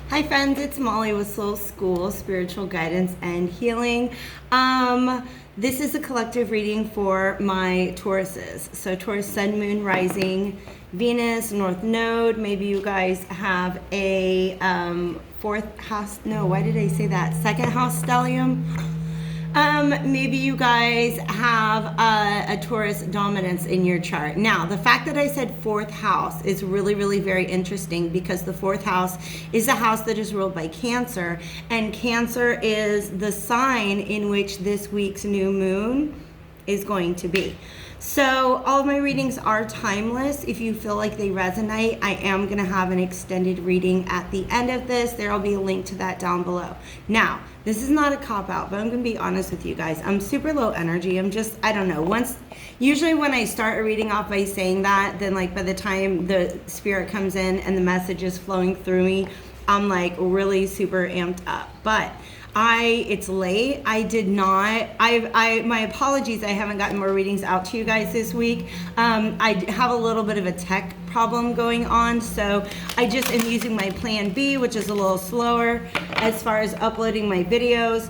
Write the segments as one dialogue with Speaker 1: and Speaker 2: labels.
Speaker 1: Hi friends, it's Molly with Soul School, Spiritual Guidance and Healing. This is a collective reading for my Tauruses. So Taurus, Sun, Moon, Rising, Venus, North Node. Maybe you guys have a fourth house, no, why did I say that? Second house stellium. Maybe you guys have a Taurus dominance in your chart. Now, the fact that I said fourth house is really, really very interesting because the fourth house is a house that is ruled by Cancer, and Cancer is the sign in which this week's new moon is going to be. So all of my readings are timeless. If you feel like they resonate, I am going to have an extended reading at the end of this. There will be a link to that down below. Now, this is not a cop-out, but I'm going to be honest with you guys. I'm super low energy. I don't know. Usually when I start a reading off by saying that, then like by the time the spirit comes in and the message is flowing through me, I'm like really super amped up. But it's late. My apologies. I haven't gotten more readings out to you guys this week. I have a little bit of a tech problem going on. So I just am using my plan B, which is a little slower as far as uploading my videos.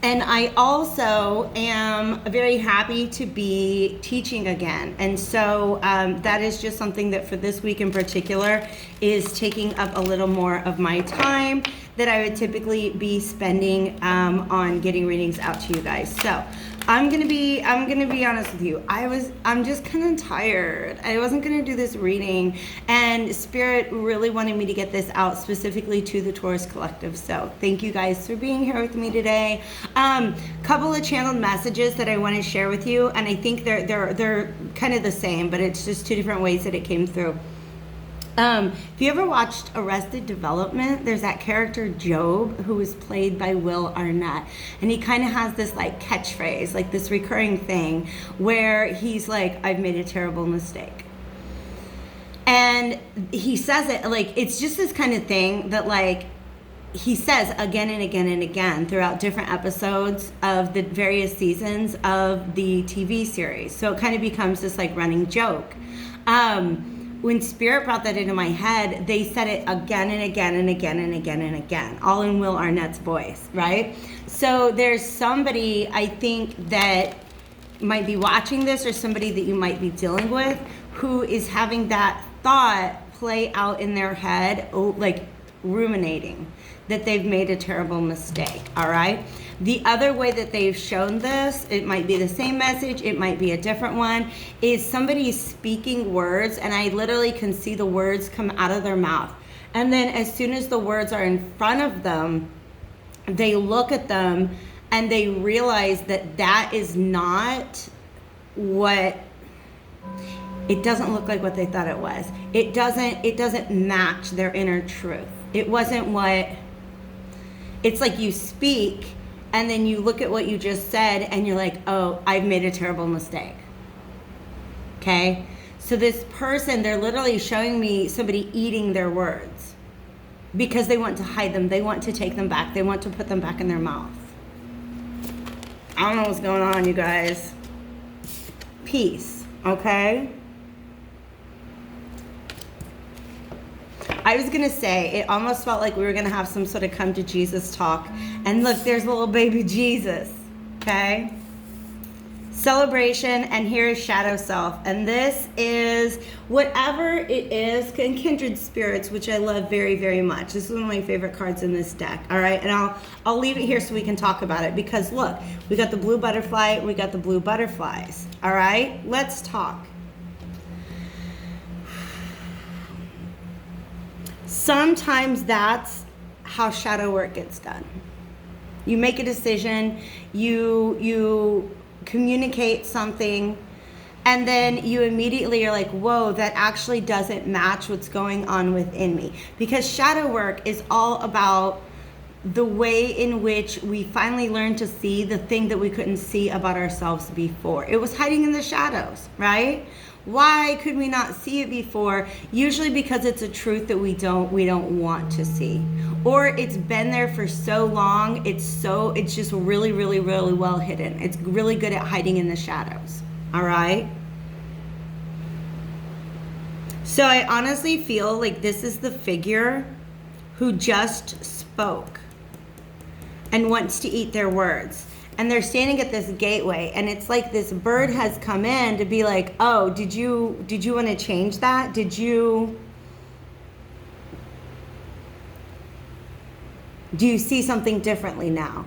Speaker 1: And I also am very happy to be teaching again. And so that is just something that for this week in particular is taking up a little more of my time that I would typically be spending on getting readings out to you guys. So I'm gonna be honest with you. I'm just kind of tired. I wasn't gonna do this reading, and Spirit really wanted me to get this out specifically to the Taurus Collective. So thank you guys for being here with me today. Couple of channeled messages that I want to share with you, and I think they're kind of the same, but it's just two different ways that it came through. If you ever watched Arrested Development, there's that character Job who was played by Will Arnett, and he kind of has this like catchphrase, like this recurring thing where he's like, I've made a terrible mistake. And he says it like, it's just this kind of thing that like he says again and again and again throughout different episodes of the various seasons of the TV series. So it kind of becomes this like running joke. When Spirit brought that into my head, they said it again and again and again and again and again, all in Will Arnett's voice, right? So there's somebody, I think, that might be watching this, or somebody that you might be dealing with, who is having that thought play out in their head, like ruminating that they've made a terrible mistake, all right? The other way that they've shown this, it might be the same message, it might be a different one, is somebody speaking words, and I literally can see the words come out of their mouth. And then as soon as the words are in front of them, they look at them and they realize that that is not what, it doesn't look like what they thought it was. It doesn't match their inner truth. It wasn't what, it's like you speak and then you look at what you just said and you're like, oh, I've made a terrible mistake. Okay? So this person, they're literally showing me somebody eating their words because they want to hide them. They want to take them back. They want to put them back in their mouth. I don't know what's going on, you guys. Peace, okay? I was going to say, it almost felt like we were going to have some sort of come to Jesus talk. And look, there's little baby Jesus, okay? Celebration, and here is Shadow Self. And this is whatever it is, and Kindred Spirits, which I love very, very much. This is one of my favorite cards in this deck, all right? And I'll leave it here so we can talk about it, because look, we got the blue butterfly, we got the blue butterflies, all right? Let's talk. Sometimes that's how shadow work gets done. You make a decision, you communicate something, and then you immediately are like, whoa, that actually doesn't match what's going on within me. Because shadow work is all about the way in which we finally learn to see the thing that we couldn't see about ourselves before. It was hiding in the shadows, right? Why could we not see it before? Usually because it's a truth that we don't want to see. Or it's been there for so long, it's just really, really, really well hidden. It's really good at hiding in the shadows. All right? So I honestly feel like this is the figure who just spoke and wants to eat their words. And they're standing at this gateway, and it's like this bird has come in to be like, oh, did you want to change that? Do you see something differently now?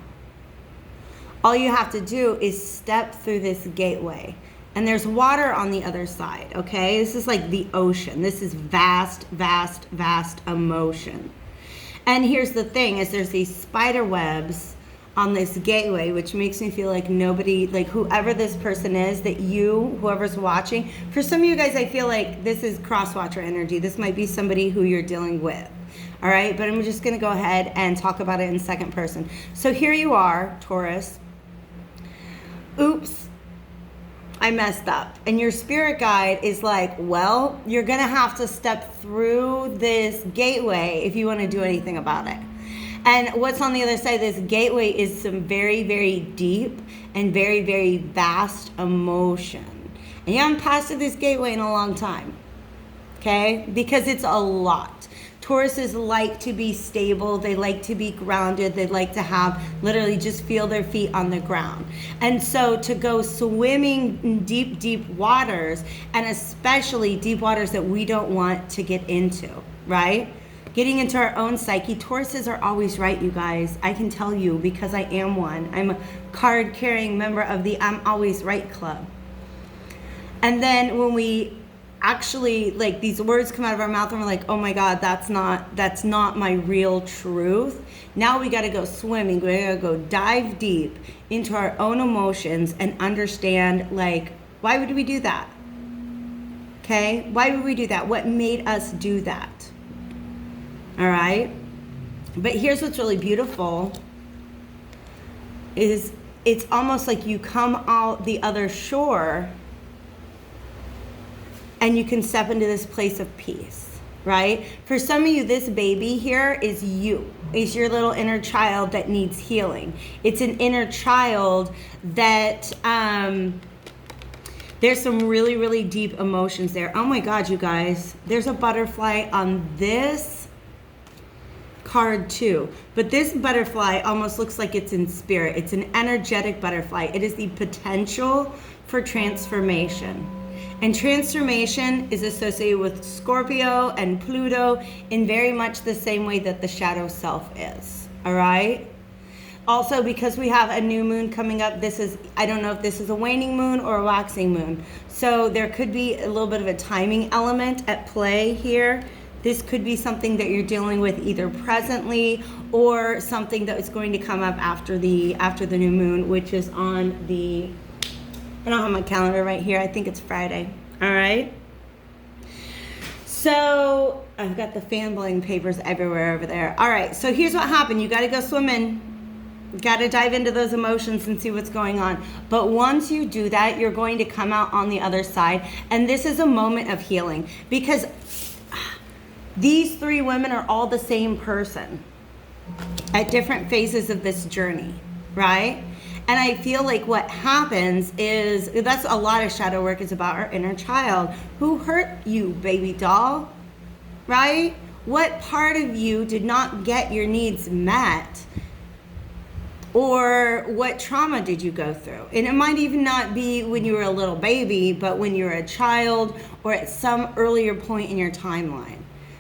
Speaker 1: All you have to do is step through this gateway. And there's water on the other side, okay? This is like the ocean. This is vast, vast, vast emotion. And here's the thing, is there's these spider webs on this gateway, which makes me feel like nobody, like whoever this person is, that you, whoever's watching, for some of you guys, I feel like this is cross-watcher energy. This might be somebody who you're dealing with, all right? But I'm just gonna go ahead and talk about it in second person. So here you are, Taurus. Oops, I messed up. And your spirit guide is like, well, you're gonna have to step through this gateway if you wanna do anything about it. And what's on the other side of this gateway is some very, very deep and very, very vast emotion. And you haven't passed through this gateway in a long time, okay? Because it's a lot. Tauruses like to be stable. They like to be grounded. They like to have, literally just feel their feet on the ground. And so to go swimming in deep, deep waters, and especially deep waters that we don't want to get into, right? Getting into our own psyche. Tauruses are always right, you guys. I can tell you because I am one. I'm a card-carrying member of the I'm Always Right Club. And then when we actually, like, these words come out of our mouth and we're like, oh my God, that's not my real truth. Now we gotta go swimming. We gotta go dive deep into our own emotions and understand, like, why would we do that? Okay? Why would we do that? What made us do that? All right, but here's what's really beautiful is it's almost like you come out the other shore and you can step into this place of peace, right? For some of you, this baby here is you. It's your little inner child that needs healing. It's an inner child that there's some really, really deep emotions there. Oh my God, you guys, there's a butterfly on this card too, but this butterfly almost looks like it's in spirit. It's an energetic butterfly. It is the potential for transformation, and transformation is associated with Scorpio and Pluto in very much the same way that the shadow self is. All right, also because we have a new moon coming up. This is, I don't know if this is a waning moon or a waxing moon, so there could be a little bit of a timing element at play here. This could be something that you're dealing with either presently or something that is going to come up after the new moon, which is on the, I don't have my calendar right here. I think it's Friday. All right. So I've got the fan blowing papers everywhere over there. All right. So here's what happened. You got to go swimming. You got to dive into those emotions and see what's going on. But once you do that, you're going to come out on the other side. And this is a moment of healing, because these three women are all the same person at different phases of this journey, right? And I feel like what happens is, that's a lot of shadow work is about our inner child. Who hurt you, baby doll, right? What part of you did not get your needs met? Or what trauma did you go through? And it might even not be when you were a little baby, but when you were a child or at some earlier point in your timeline.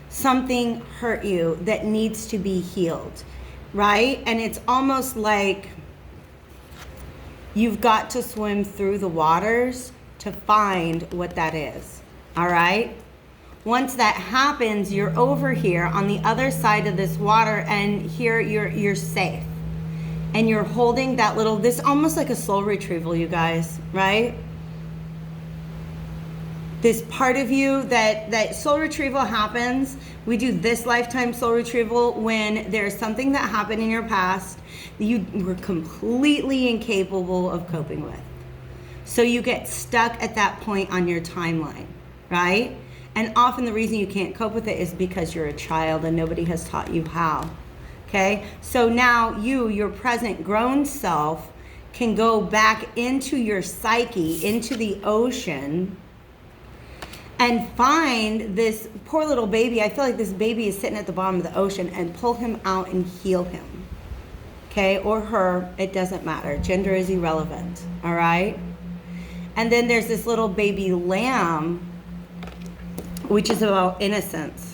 Speaker 1: Something hurt you that needs to be healed, right? And it's almost like you've got to swim through the waters to find what that is, all right? Once that happens, you're over here on the other side of this water, and here you're safe. And you're holding that little, this almost like a soul retrieval, you guys, right? This part of you that soul retrieval happens. We do this lifetime soul retrieval when there's something that happened in your past that you were completely incapable of coping with. So you get stuck at that point on your timeline, right? And often the reason you can't cope with it is because you're a child and nobody has taught you how, okay? So now your present grown self, can go back into your psyche, into the ocean, and find this poor little baby. I feel like this baby is sitting at the bottom of the ocean, and pull him out and heal him. Okay, or her, it doesn't matter. Gender is irrelevant, all right? And then there's this little baby lamb, which is about innocence.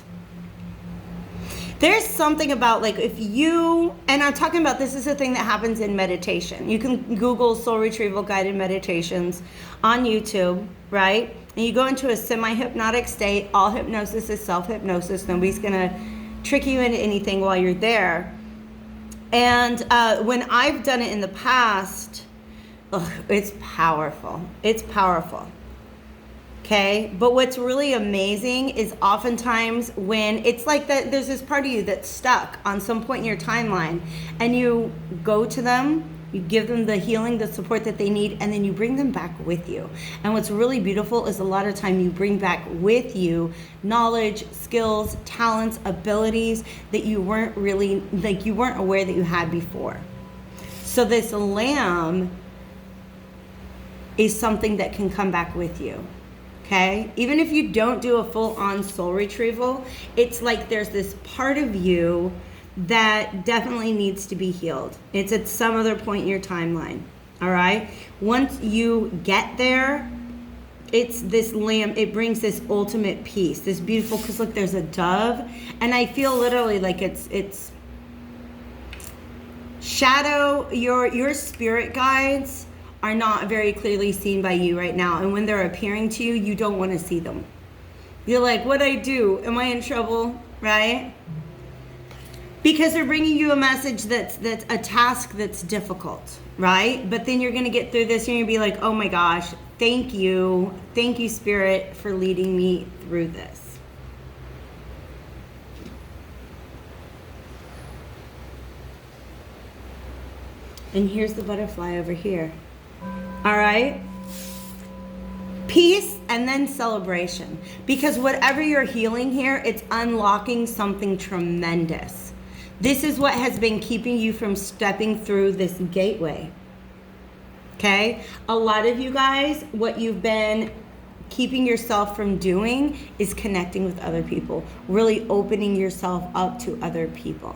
Speaker 1: There's something about, like, if you, and I'm talking about, this is a thing that happens in meditation. You can Google soul retrieval guided meditations on YouTube, right? And you go into a semi-hypnotic state. All hypnosis is self-hypnosis. Nobody's going to trick you into anything while you're there. And when I've done it in the past, it's powerful. It's powerful. Okay? But what's really amazing is oftentimes when it's like that, there's this part of you that's stuck on some point in your timeline, and you go to them, you give them the healing, the support that they need, and then you bring them back with you. And what's really beautiful is a lot of time you bring back with you knowledge, skills, talents, abilities that you weren't really, like, you weren't aware that you had before. So this lamb is something that can come back with you. Okay? Even if you don't do a full-on soul retrieval, it's like there's this part of you that definitely needs to be healed. It's at some other point in your timeline. All right? Once you get there, it's this lamb, it brings this ultimate peace, this beautiful, because look, there's a dove, and I feel literally like it's shadow, your spirit guides are not very clearly seen by you right now. And when they're appearing to you, you don't want to see them. You're like, what'd I do? Am I in trouble? Right? Because they're bringing you a message that's a task that's difficult, right? But then you're going to get through this and you'll be like, oh my gosh, thank you. Thank you, Spirit, for leading me through this. And here's the butterfly over here. All right? Peace and then celebration. Because whatever you're healing here, it's unlocking something tremendous. This is what has been keeping you from stepping through this gateway. Okay? A lot of you guys, what you've been keeping yourself from doing is connecting with other people. Really opening yourself up to other people.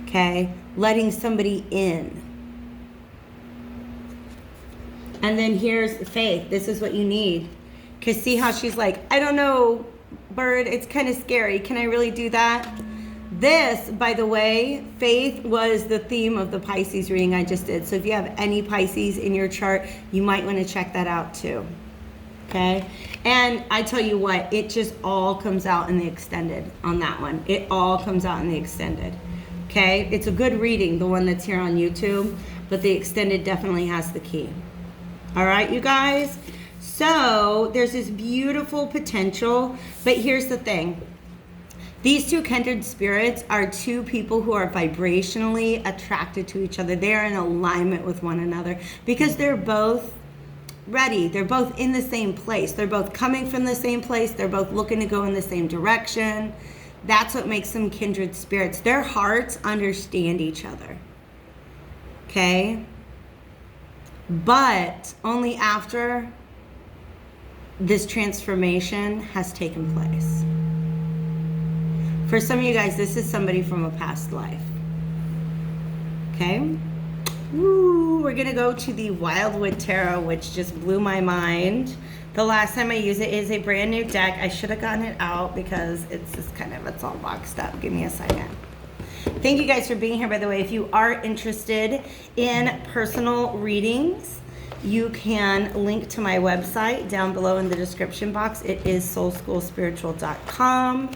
Speaker 1: Okay? Letting somebody in. And then here's Faith. This is what you need. Because see how she's like, I don't know, bird, it's kind of scary. Can I really do that? This, by the way, Faith was the theme of the Pisces reading I just did. So if you have any Pisces in your chart, you might want to check that out too. Okay? And I tell you what, it just all comes out in the extended on that one. It all comes out in the extended. Okay? It's a good reading, the one that's here on YouTube, but the extended definitely has the key. All right, you guys? So there's this beautiful potential, but here's the thing. These two kindred spirits are two people who are vibrationally attracted to each other. They're in alignment with one another because they're both ready. They're both in the same place. They're both coming from the same place. They're both looking to go in the same direction. That's what makes them kindred spirits. Their hearts understand each other. Okay? But only after this transformation has taken place. For some of you guys, this is somebody from a past life. Okay? Woo, we're going to go to the Wildwood Tarot, which just blew my mind. The last time I used it is a brand new deck. I should have gotten it out because it's just kind of, it's all boxed up. Give me a second. Thank you guys for being here, by the way. If you are interested in personal readings, you can link to my website down below in the description box. It is soulschoolspiritual.com,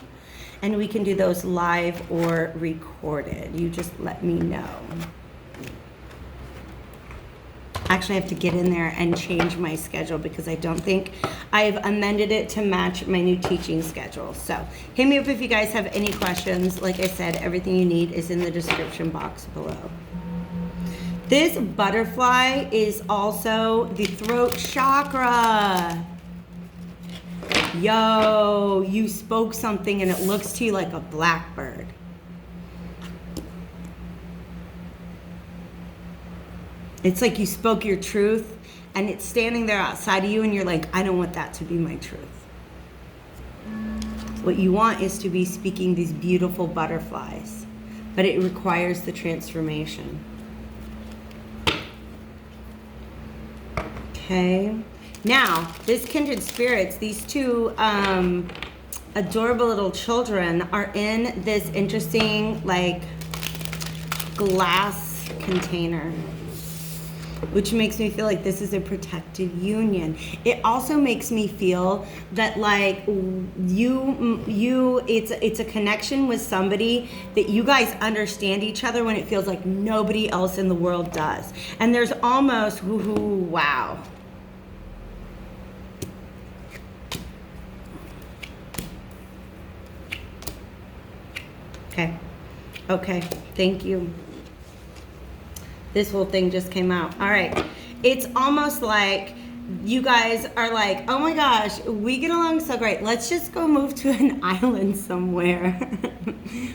Speaker 1: and we can do those live or recorded. You just let me know. Actually, I have to get in there and change my schedule because I don't think I've amended it to match my new teaching schedule. So hit me up if you guys have any questions. Like I said, everything you need is in the description box below. This butterfly is also the throat chakra. Yo, you spoke something and it looks to you like a blackbird. It's like you spoke your truth and it's standing there outside of you and you're like, I don't want that to be my truth. What you want is to be speaking these beautiful butterflies, but it requires the transformation. Okay. Now, this Kindred Spirits, these two adorable little children are in this interesting, like, glass container, which makes me feel like this is a protected union. It also makes me feel that, like, it's a connection with somebody that you guys understand each other when it feels like nobody else in the world does. And there's almost, wow. Okay, thank you. This whole thing just came out. All right. It's almost like you guys are like, oh my gosh, we get along so great. Let's just go move to an island somewhere.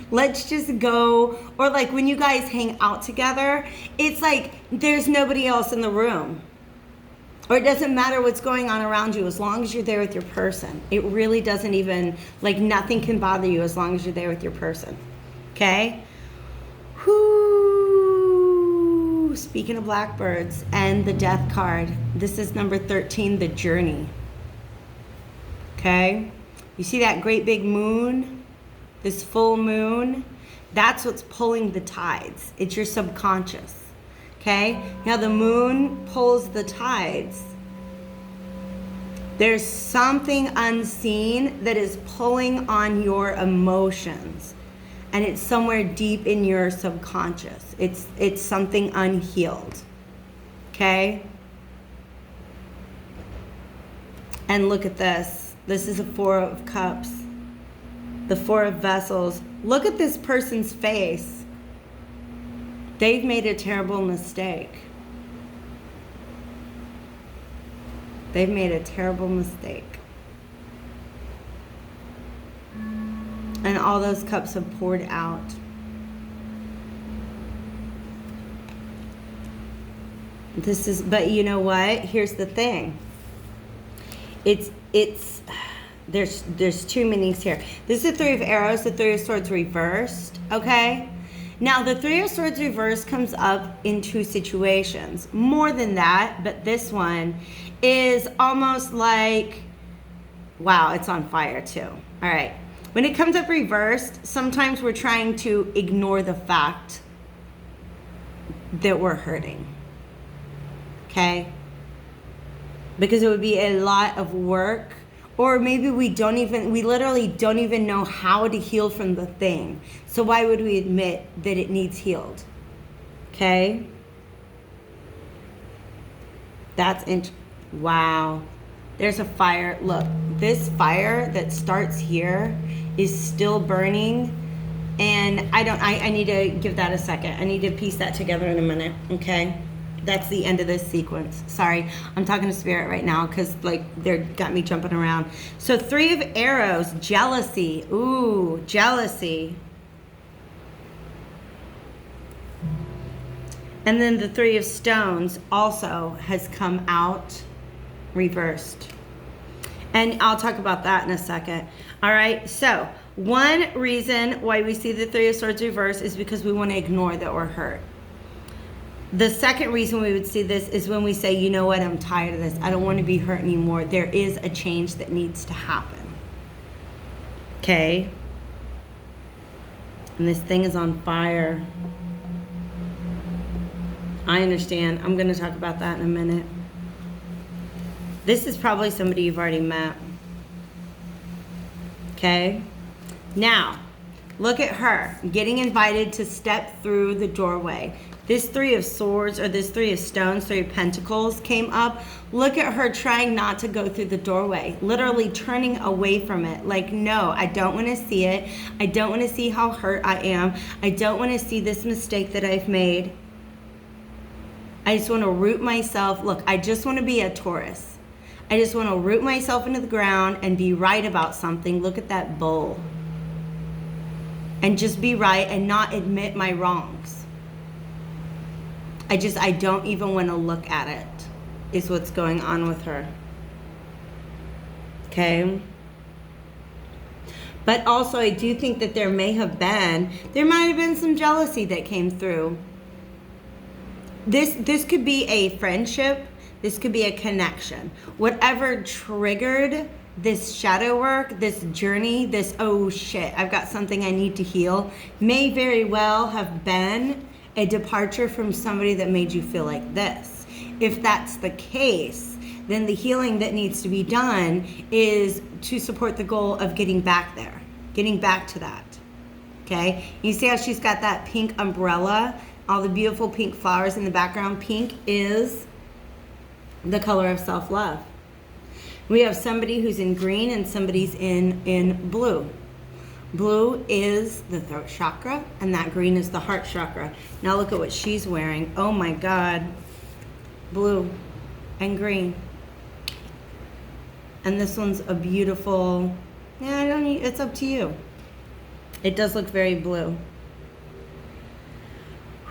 Speaker 1: Let's just go. Or like when you guys hang out together, it's like there's nobody else in the room. Or it doesn't matter what's going on around you as long as you're there with your person. It really doesn't even, like, nothing can bother you as long as you're there with your person. Okay? Whoo! Speaking of blackbirds and the death card, this is number 13, the journey. Okay? You see that great big moon? This full moon? That's what's pulling the tides. It's your subconscious. Okay? Now the moon pulls the tides. There's something unseen that is pulling on your emotions. And it's somewhere deep in your subconscious. It's something unhealed. Okay? And look at this. This is a 4 of Cups. The 4 of Vessels. Look at this person's face. They've made a terrible mistake. They've made a terrible mistake. And all those cups have poured out. This is, but you know what? Here's the thing. There's two meanings here. This is the 3 of Arrows, the 3 of Swords reversed, okay? Now, the 3 of Swords reversed comes up in 2 situations. More than that, but this one is almost like, wow, it's on fire too. All right. When it comes up reversed, sometimes we're trying to ignore the fact that we're hurting. Okay? Because it would be a lot of work, or maybe we literally don't even know how to heal from the thing. So why would we admit that it needs healed? Okay? Wow. There's a fire. Look, this fire that starts here is still burning. And I need to give that a second. I need to piece that together in a minute. Okay? That's the end of this sequence. Sorry, I'm talking to Spirit right now because, like, they're got me jumping around. So 3 of Arrows, jealousy. Ooh, jealousy. And then the 3 of Stones also has come out reversed. And I'll talk about that in a second. All right, so one reason why we see the 3 of Swords reversed is because we want to ignore that we're hurt. The second reason we would see this is when we say, you know what, I'm tired of this. I don't want to be hurt anymore. There is a change that needs to happen. Okay? And this thing is on fire. I understand. I'm going to talk about that in a minute. This is probably somebody you've already met. Okay? Now, look at her getting invited to step through the doorway. This 3 of Swords, or this 3 of Stones, 3 of Pentacles came up. Look at her trying not to go through the doorway, literally turning away from it. Like, no, I don't want to see it. I don't want to see how hurt I am. I don't want to see this mistake that I've made. I just want to root myself. Look, I just want to be a Taurus. I just want to root myself into the ground and be right about something. Look at that bull. And just be right and not admit my wrongs. I don't even want to look at it, is what's going on with her. Okay? But also, I do think that there might have been some jealousy that came through. This could be a friendship. This could be a connection. Whatever triggered this shadow work, this journey, this, oh shit, I've got something I need to heal, may very well have been a departure from somebody that made you feel like this. If that's the case, then the healing that needs to be done is to support the goal of getting back there, getting back to that. Okay? You see how she's got that pink umbrella, all the beautiful pink flowers in the background. Pink is the color of self-love. We have somebody who's in green and somebody's in blue. Blue is the throat chakra, and that green is the heart chakra. Now look at what she's wearing. Oh my God. Blue and green. And this one's a beautiful, it's up to you. It does look very blue.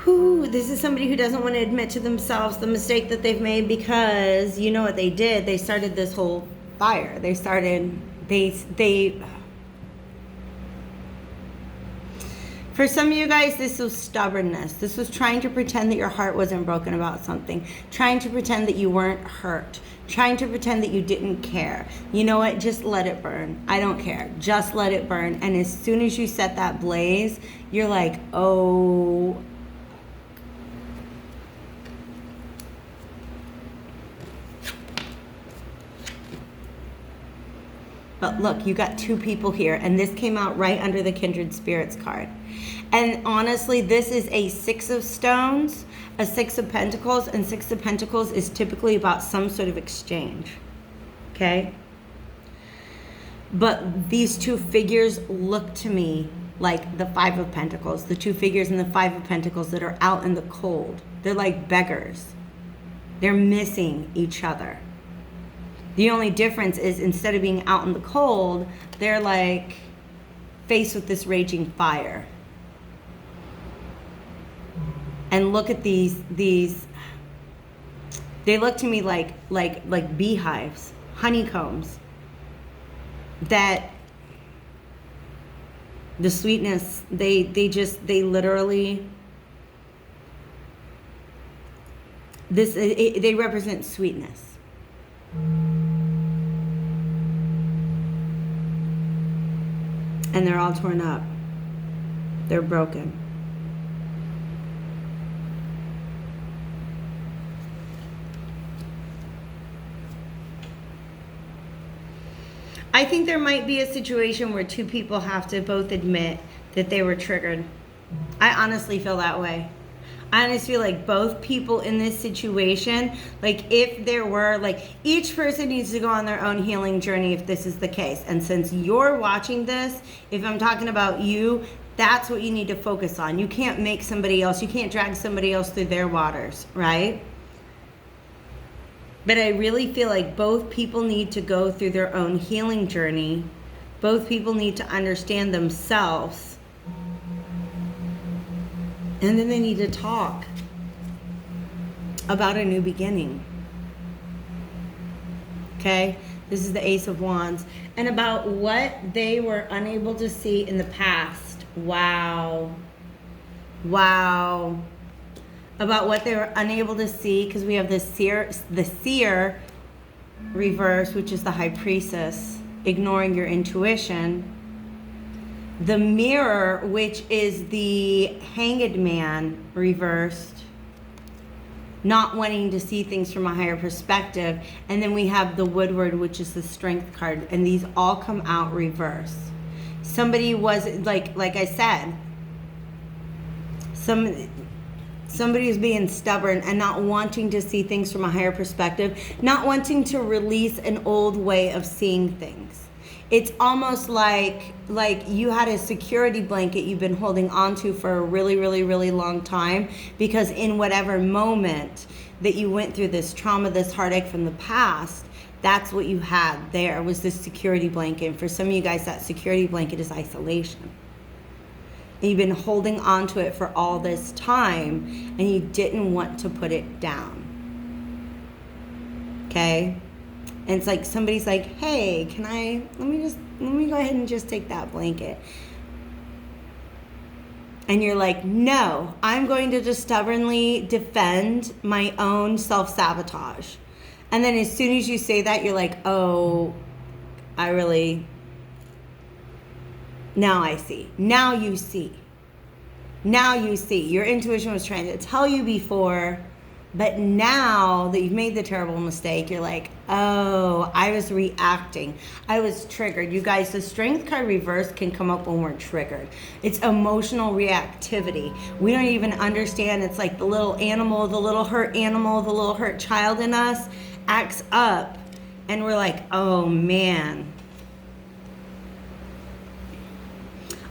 Speaker 1: This is somebody who doesn't want to admit to themselves the mistake that they've made, because you know what they did? They started this whole fire. For some of you guys, this was stubbornness. This was trying to pretend that your heart wasn't broken about something. Trying to pretend that you weren't hurt. Trying to pretend that you didn't care. You know what? Just let it burn. I don't care. Just let it burn. And as soon as you set that blaze, you're like, oh. But look, you got two people here, and this came out right under the Kindred Spirits card. And honestly, this is a Six of Stones, a Six of Pentacles, and Six of Pentacles is typically about some sort of exchange. Okay? But these two figures look to me like the Five of Pentacles, the two figures in the Five of Pentacles that are out in the cold. They're like beggars. They're missing each other. The only difference is, instead of being out in the cold, they're like faced with this raging fire. And look at these they look to me like beehives, honeycombs, that the sweetness, they literally, they represent sweetness. And they're all torn up. They're broken. I think there might be a situation where two people have to both admit that they were triggered. I honestly feel that way. I honestly feel like both people in this situation, like if there were, like each person needs to go on their own healing journey if this is the case. And since you're watching this, if I'm talking about you, that's what you need to focus on. You can't make somebody else, you can't drag somebody else through their waters, right? But I really feel like both people need to go through their own healing journey. Both people need to understand themselves. And then they need to talk about a new beginning. Okay? This is the Ace of Wands. And about what they were unable to see in the past. Wow. Wow. About what they were unable to see, because we have the seer reverse, which is the High Priestess, ignoring your intuition. The Mirror, which is the Hanged Man reversed, not wanting to see things from a higher perspective. And then we have the Woodward, which is the Strength card, and these all come out reverse. Somebody was, like I said, somebody is being stubborn and not wanting to see things from a higher perspective, not wanting to release an old way of seeing things. It's almost like you had a security blanket you've been holding onto for a really, really, really long time, because in whatever moment that you went through this trauma, this heartache from the past, that's what you had there, was this security blanket. And for some of you guys, that security blanket is isolation. And you've been holding on to it for all this time, and you didn't want to put it down. Okay? And it's like somebody's like, hey, let me just let me go ahead and just take that blanket. And you're like, no, I'm going to just stubbornly defend my own self-sabotage. And then as soon as you say that, you're like, oh, now I see. Now you see. Now you see. Your intuition was trying to tell you before, but now that you've made the terrible mistake, you're like, oh, I was reacting. I was triggered. You guys, the strength card reverse can come up when we're triggered. It's emotional reactivity. We don't even understand. It's like the little animal, the little hurt animal, the little hurt child in us acts up. And we're like, oh man.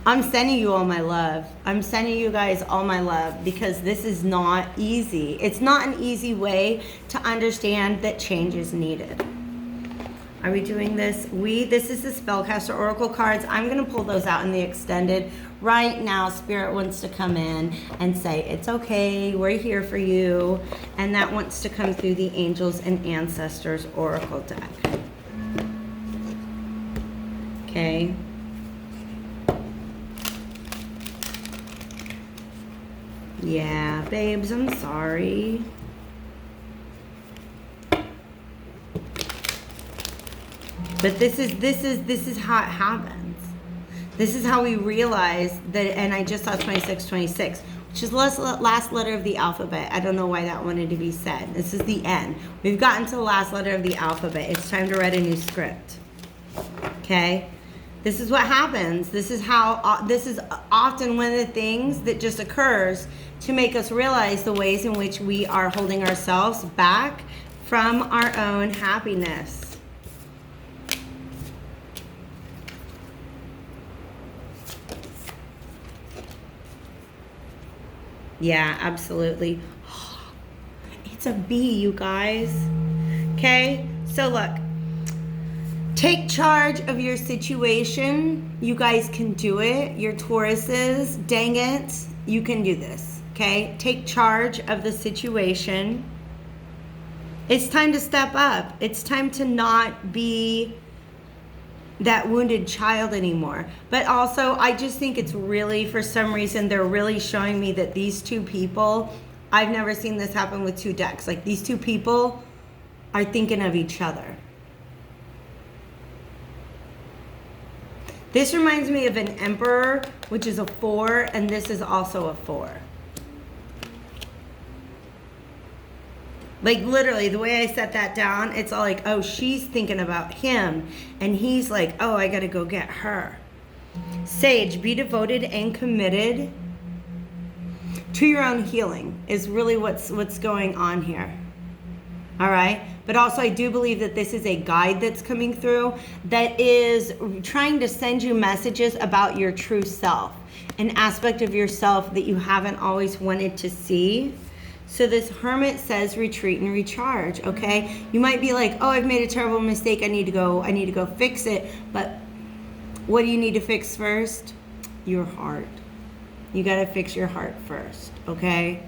Speaker 1: I'm sending you all my love. I'm sending you guys all my love because this is not easy. It's not an easy way to understand that change is needed. Are we doing this? This is the Spellcaster Oracle cards. I'm going to pull those out in the extended. Right now, Spirit wants to come in and say, it's okay, we're here for you. And that wants to come through the Angels and Ancestors Oracle deck. Okay. Yeah, babes, I'm sorry. But this is how it happens. This is how we realize that, and I just saw 2626, which is the last letter of the alphabet. I don't know why that wanted to be said. This is the N. We've gotten to the last letter of the alphabet. It's time to write a new script. Okay? This is what happens. This is often one of the things that just occurs to make us realize the ways in which we are holding ourselves back from our own happiness. Yeah, absolutely. It's a B, you guys. Okay? So look. Take charge of your situation. You guys can do it. Your Tauruses, dang it, you can do this. Okay? Take charge of the situation. It's time to step up. It's time to not be that wounded child anymore. But also, I just think it's really, for some reason, they're really showing me that these two people, I've never seen this happen with two decks. Like, these two people are thinking of each other. This reminds me of an Emperor, which is a 4, and this is also a 4. Like, literally, the way I set that down, it's all like, oh, she's thinking about him, and he's like, oh, I gotta go get her. Sage, be devoted and committed to your own healing is really what's going on here. All right? But also, I do believe that this is a guide that's coming through that is trying to send you messages about your true self, an aspect of yourself that you haven't always wanted to see. So this Hermit says retreat and recharge, okay? You might be like, oh, I've made a terrible mistake. I need to go fix it. But what do you need to fix first? Your heart. You got to fix your heart first, okay?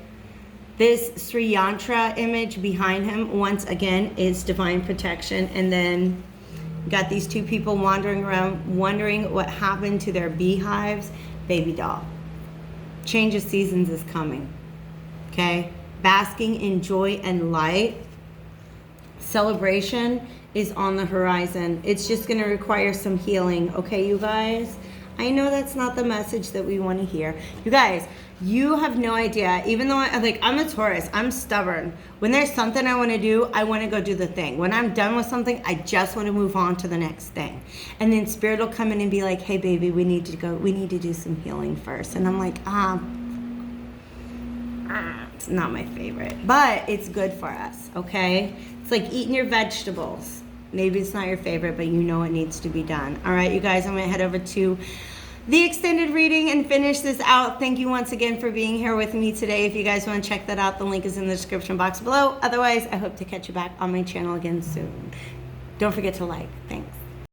Speaker 1: This Sri Yantra image behind him, once again, is divine protection. And then got these two people wandering around, wondering what happened to their beehives. Baby doll. Change of seasons is coming, okay? Basking in joy and light. Celebration is on the horizon. It's just going to require some healing, okay, you guys? I know that's not the message that we want to hear. You guys, you have no idea. Even though I'm a Taurus, I'm stubborn. When there's something I want to do, I want to go do the thing. When I'm done with something, I just want to move on to the next thing. And then Spirit will come in and be like, hey baby, we need to do some healing first. And I'm like, it's not my favorite, but it's good for us, okay? It's like eating your vegetables. Maybe it's not your favorite, but you know it needs to be done. All right, you guys, I'm going to head over to the extended reading and finish this out. Thank you once again for being here with me today. If you guys want to check that out, the link is in the description box below. Otherwise, I hope to catch you back on my channel again soon. Don't forget to like. Thanks.